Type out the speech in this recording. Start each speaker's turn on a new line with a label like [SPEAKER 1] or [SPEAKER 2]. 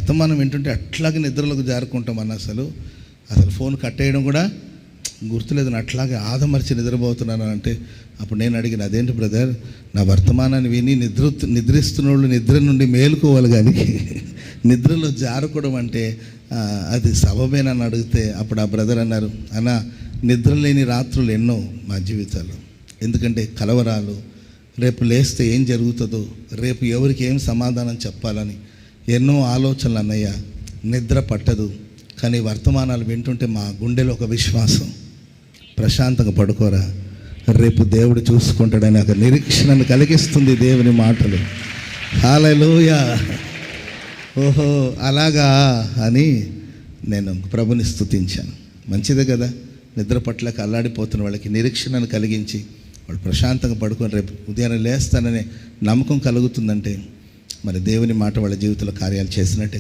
[SPEAKER 1] వర్తమానం వింటుంటే అట్లాగే నిద్రలోకి జారుకుంటాం అన్న. అసలు ఫోన్ కట్టేయడం కూడా గుర్తులేదు, అట్లాగే ఆదమర్చి నిద్రపోతున్నాను అంటే అప్పుడు నేను అడిగిన, అదేంటి బ్రదర్, నా వర్తమానాన్ని విని నిద్రిస్తున్న వాళ్ళు నిద్ర నుండి మేలుకోవాలి, కానీ నిద్రలో జారుకోవడం అంటే అది సబబేనని అడిగితే అప్పుడు ఆ బ్రదర్ అన్నారు, అన్న నిద్ర లేని రాత్రులు ఎన్నో మా జీవితాల్లో. ఎందుకంటే కలవరాలు, రేపు లేస్తే ఏం జరుగుతుందో, రేపు ఎవరికి ఏం సమాధానం చెప్పాలని ఎన్నో ఆలోచనలు అన్నయ్య. నిద్ర పట్టదు, కానీ వర్తమానాలు వింటుంటే మా గుండెలో ఒక విశ్వాసం, ప్రశాంతంగా పడుకోరా, రేపు దేవుడు చూసుకుంటాడని ఒక నిరీక్షణను కలిగిస్తుంది దేవుని మాటలు. హల్లెలూయా. ఓహో అలాగా అని నేను ప్రభుని స్తుతించాను. మంచిదే కదా, నిద్ర పట్లకి అల్లాడిపోతున్న వాళ్ళకి నిరీక్షణను కలిగించి వాళ్ళు ప్రశాంతంగా పడుకొని రేపు ఉదయాన్నే లేస్తాననే నమ్మకం కలుగుతుందంటే మరి దేవుని మాట వాళ్ళ జీవితంలో కార్యాలు చేసినట్టే.